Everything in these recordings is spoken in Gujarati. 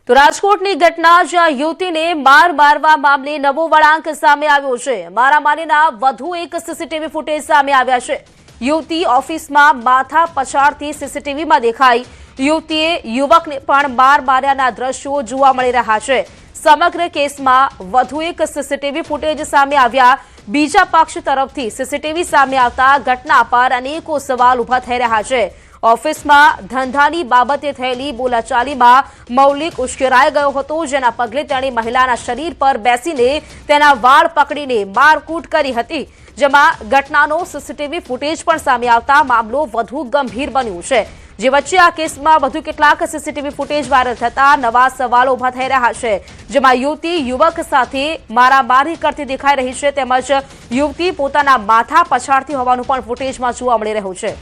તો રાજકોટની ઘટના જ્યાં યુવતીને માર મારવા મામલે નવો વળાંક સામે આવ્યો છે। મારામારીના વધુ એક સીસીટીવી ફૂટેજ સામે આવ્યા છે। યુવતી ઓફિસમાં માથા પછાડતી સીસીટીવીમાં દેખાઈ। યુવતીએ યુવકને પણ માર માર્યાના દ્રશ્યો જોવા મળી રહ્યા છે। સમગ્ર કેસમાં વધુ એક સીસીટીવી ફૂટેજ સામે આવ્યા। બીજા પક્ષ તરફથી સીસીટીવી સામે આવતા ઘટના પર અનેકો સવાલ ઉભા થઈ રહ્યા છે। ઓફિસમાં ધંધાની બાબતે થયેલી બોલાચાલીમાં મૌલિક ઉશ્કેરાઈ ગયો હતો, જેના પગલે તેણે મહિલાના શરીર પર બેસીને તેના વાળ પકડીને મારકૂટ કરી હતી, જેમાં ઘટનાનો સીસીટીવી ફૂટેજ પણ સામે આવતા મામલો વધુ ગંભીર બન્યો છે। જે વચ્ચે આ કેસમાં વધુ કેટલાક સીસીટીવી ફૂટેજ વાયરલ થતા નવા સવાલો ઉભા થઈ રહ્યા છે, જેમાં યુવતી યુવક સાથે મારામારી કરતી દેખાઈ રહી છે, તેમજ યુવતી પોતાના માથા પછાડતી હોવાનું પણ ફૂટેજમાં જોવા મળી રહ્યું છે।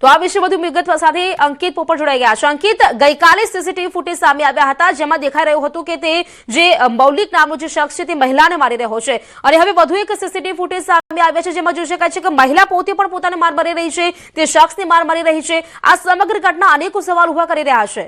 તો આ વિશે વધુ વિગત સાથે અંકિત પોપટ જોડાઈ ગયા છે। અંકિત, ગઈકાલે સીસીટીવી ફૂટેજ સામે આવ્યા હતા, જેમાં દેખાઈ રહ્યું હતું કે તે જે મૌલિક નામનો જે શખ્સ છે તે મહિલાને મારી રહ્યો છે, અને હવે વધુ એક સીસીટીવી ફૂટેજ સામે આવ્યા છે, જેમાં જોઈ શકાય છે કે મહિલા પોતે પણ પોતાને માર મારી રહી છે, તે શખ્સને માર મારી રહી છે। આ સમગ્ર ઘટના અનેકો સવાલ ઉભા કરી રહ્યા છે।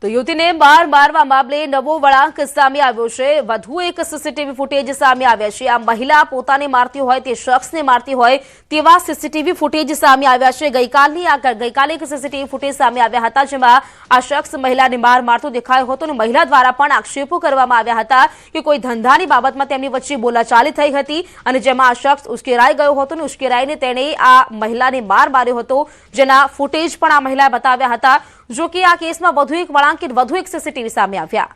તો યુવતીને માર મારવા મામલે નવો વળાંક સામે આવ્યો છે। વધુ એક સીસીટીવી ફૂટેજ સામે આવ્યા છે। આ મહિલા પોતાને મારતી હોય, તે શખ્સને મારતી હોય તેવા સીસીટીવી ફૂટેજ સામે આવ્યા છે। ગઈકાલે એક સીસીટીવી ફૂટેજ સામે આવ્યા હતા, જેમાં આ શખ્સ મહિલાને માર મારતો દેખાયો હતો, અને મહિલા દ્વારા પણ આક્ષેપો કરવામાં આવ્યા હતા કે કોઈ ધંધાની બાબતમાં તેમની વચ્ચે બોલાચાલી થઈ હતી, અને જેમાં આ શખ્સ ઉશ્કેરાઈ ગયો હતો, અને ઉશ્કેરાઈને તેણે આ મહિલાને માર માર્યો હતો, જેના ફૂટેજ પણ આ મહિલાએ બતાવ્યા હતા। જો કે આ કેસમાં વધુ એક વળાંક, વધુ એક સીસીટીવી સામે આવ્યા।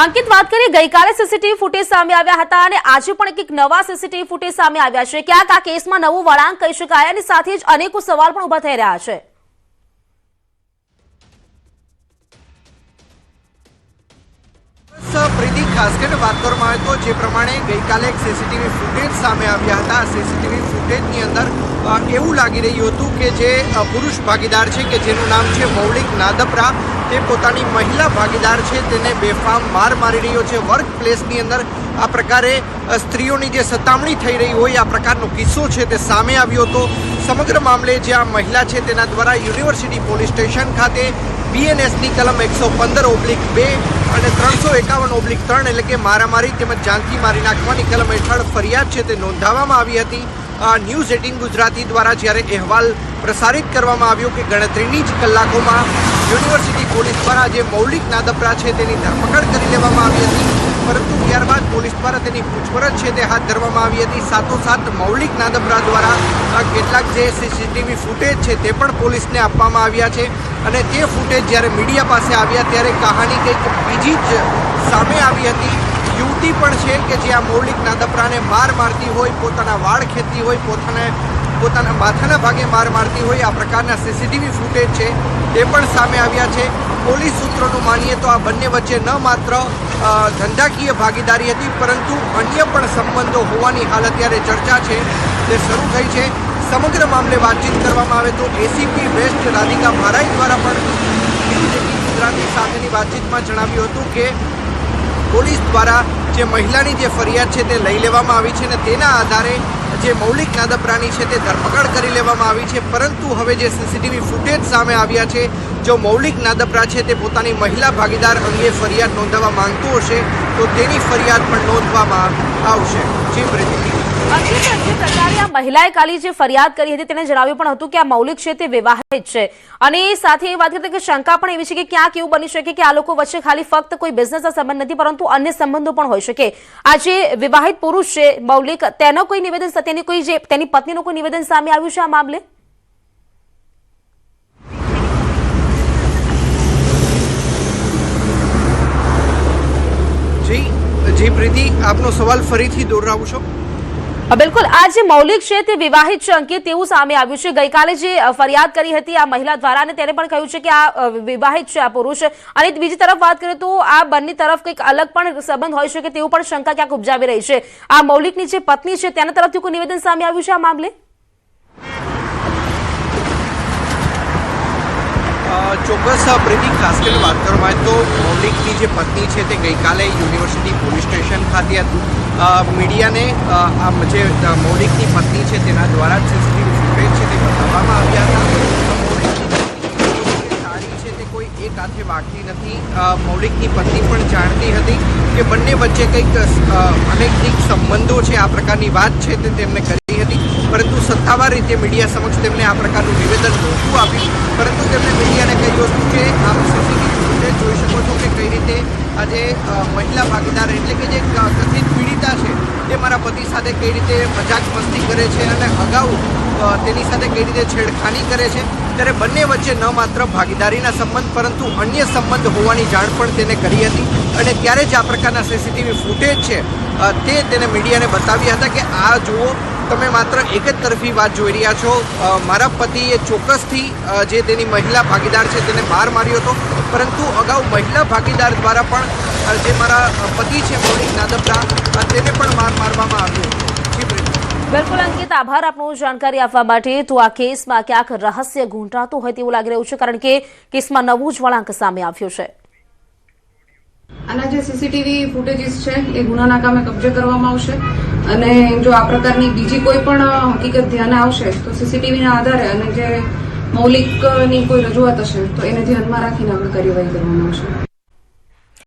અંકિત, વાત કરીએ, ગઈકાલે સીસીટીવી ફૂટેજ સામે આવ્યા હતા અને આજે પણ એક નવા સીસીટીવી ફૂટેજ સામે આવ્યા છે। ક્યાંક આ કેસમાં નવું વળાંક કહી શકાય, અને સાથે જ અનેકો સવાલ પણ ઉભા થઈ રહ્યા છે। પ્રીતિ, ખાસ કરીને વાત કરવામાં આવે તો જે પ્રમાણે ગઈકાલે એક સીસીટીવી ફૂટેજ સામે આવ્યા હતા, સીસીટીવી ફૂટેજની અંદર એવું લાગી રહ્યું હતું કે જે પુરુષ ભાગીદાર છે, કે જેનું નામ છે મૌલિક નાદપરા, તે પોતાની મહિલા ભાગીદાર છે તેને બેફામ માર મારી રહ્યો છે। વર્ક પ્લેસની અંદર આ પ્રકારે સ્ત્રીઓની જે સતામણી થઈ રહી હોય આ પ્રકારનો કિસ્સો છે તે સામે આવ્યો હતો। સમગ્ર મામલે જે આ મહિલા છે તેના દ્વારા યુનિવર્સિટી પોલીસ સ્ટેશન ખાતે BNSની કલમ 115/2 અને 351/3 એટલે કે મારામારી તેમજ જાનથી મારી નાખવાની કલમ હેઠળ ફરિયાદ છે તે નોંધાવવામાં આવી હતી। ન્યૂઝ 18 ગુજરાતી દ્વારા જ્યારે અહેવાલ પ્રસારિત કરવામાં આવ્યો કે ગણતરીની જ કલાકોમાં યુનિવર્સિટી પોલીસ દ્વારા જે મૌલિક નાદપરા છે તેની ધરપકડ કરી લેવામાં આવી હતી, પરંતુ ત્યારબાદ પોલીસ દ્વારા તેની પૂછપરછ છે તે હાથ ધરવામાં આવી હતી। સાથોસાથ મૌલિક નાદપરા દ્વારા કેટલાક જે સીસીટીવી ફૂટેજ છે તે પણ પોલીસને આપવામાં આવ્યા છે, અને તે ફૂટેજ જ્યારે મીડિયા પાસે આવ્યા ત્યારે કહાની કંઈક બીજી જ સામે આવી હતી। યુવતી પણ છે કે જે આ મૌલિક નાદપરાને માર મારતી હોય, પોતાના વાળ ખેંચતી હોય, પોતાના માથાના ભાગે માર મારતી હોય, આ પ્રકારના સીસીટીવી ફૂટેજ છે તે પણ સામે આવ્યા છે। પોલીસ સૂત્રોનું માનીએ તો આ બંને વચ્ચે ન માત્ર ધંધાકીય ભાગીદારી હતી, પરંતુ અન્ય પણ સંબંધો હોવાની હાલ અત્યારે ચર્ચા છે તે શરૂ થઈ છે। સમગ્ર મામલે વાતચીત કરવામાં આવે તો એસીપી વેસ્ટ રાધિકા ભારાઈ દ્વારા પણ ન્યૂઝ 18 ગુજરાતી સાથેની વાતચીતમાં જણાવ્યું હતું કે પોલીસ દ્વારા જે મહિલાની જે ફરિયાદ છે તે લઈ લેવામાં આવી છે, અને તેના આધારે જે મૌલિક નાદપરાની છે તે ધરપકડ કરી લેવામાં આવી છે। પરંતુ હવે જે સીસીટીવી ફૂટેજ સામે આવ્યા છે, જો મૌલિક નાદપરા છે તે પોતાની મહિલા ભાગીદાર અંગે ફરિયાદ નોંધાવવા માંગતો હશે તો તેની ફરિયાદ પણ નોંધવામાં આવશે। જી પ્રીતિ, જે પ્રકારે આ મહિલાએ કાલે જે ફરિયાદ કરી હતી તેને જણાવ્યું પણ હતું કે આ મૌલિક છે તે વિવાહિત છે, અને સાથે એ વાત કરતા કે શંકા પણ એવી છે કે ક્યાંક એવું બની શકે કે આ લોકો વચ્ચે ખાલી ફક્ત કોઈ બિઝનેસના સંબંધ નથી, પરંતુ અન્ય સંબંધો પણ હોઈ શકે। આ જે વિવાહિત પુરુષ છે મૌલિક, તેનો કોઈ નિવેદન, તેની પત્નીનું કોઈ નિવેદન સામે આવ્યું છે આ મામલે? જી પ્રીતિ, આપનો સવાલ ફરીથી દોહરાવું છો? બિલકુલ, આ જે મૌલિક છે તે વિવાહિત છે અંકિત, તેવું સામે આવ્યું છે। ગઈકાલે જે ફરિયાદ કરી હતી આ મહિલા દ્વારા, અને તેને પણ કહ્યું છે કે આ વિવાહિત છે આ પુરુષ, અને બીજી તરફ વાત કરીએ તો આ બંને તરફ કંઈક અલગ પણ સંબંધ હોઈ શકે તેવું પણ શંકા ક્યાંક ઉપજાવી રહી છે। આ મૌલિકની જે પત્ની છે તેના તરફથી કોઈ નિવેદન સામે આવ્યું છે આ મામલે? ચોક્કસ પ્રીતિ, ખાસ કરીને વાત કરવામાં આવે તો મૌલિકની જે પત્ની છે તે ગઈકાલે યુનિવર્સિટી પોલીસ સ્ટેશન ખાતે હતું. મીડિયાને જે મૌલિકની પત્ની છે તેના દ્વારા જ સીસીટીવી ફૂટેજ છે તે બતાવવામાં આવ્યા હતા. મૌલિકની સાડી છે તે કોઈ એક હાથે વાગતી નથી. મૌલિકની પત્ની પણ જાણતી હતી કે બંને વચ્ચે કંઈક અનૈતિક સંબંધો છે, આ પ્રકારની વાત છે તે તેમને કરી હતી. પરંતુ સત્તાવાર રીતે મીડિયા સમક્ષ તેમને આ પ્રકારનું નિવેદન નહોતું આપ્યું. પરંતુ તેમણે મીડિયાને કહ્યું હતું કે આપ સીસીટીવી ફૂટેજ જોઈ શકો છો કે કઈ રીતે આજે મહિલા ભાગીદાર એટલે કે જે કથિત પીડિતા છે તે મારા પતિ સાથે કઈ રીતે મજાક મસ્તી કરે છે અને અગાઉ તેની સાથે કઈ રીતે છેડખાની કરે છે. ત્યારે બંને વચ્ચે ન માત્ર ભાગીદારીના સંબંધ પરંતુ અન્ય સંબંધ હોવાની જાણ પણ તેને કરી હતી. અને ત્યારે જ આ પ્રકારના સીસીટીવી ફૂટેજ છે તે તેને મીડિયાને બતાવ્યા હતા કે આ જુઓ, તમે માત્ર એક જ તરફી વાત જોઈ રહ્યા છો. મારા પતિએ ચોક્કસથી જે તેની મહિલા ભાગીદાર છે તેને માર માર્યો હતો, પરંતુ અગાઉ મહિલા ભાગીદાર દ્વારા પણ જે મારા પતિ છે મૌલિક નાદપરા તેને પણ માર મારવામાં આવ્યો. બિલકુલ અંકિત, આભાર આપનો જાણકારી આપવા માટે. તો આ કેસમાં ક્યાંક રહસ્ય ગૂંટાતું હોય તેવું લાગી રહ્યું છે, કારણ કે કેસમાં નવું જ વળાંક સામે આવ્યું છે. આના જે સીસીટીવી ફૂટેજીસ છે એ ગુનાના કામે કબજે કરવામાં આવશે અને જો આ પ્રકારની બીજી કોઈ પણ હકીકત ધ્યાને આવશે તો સીસીટીવીના આધારે અને જે મૌલિકની કોઈ રજૂઆત હશે તો એને ધ્યાનમાં રાખીને આપણે કાર્યવાહી કરવામાં આવશે.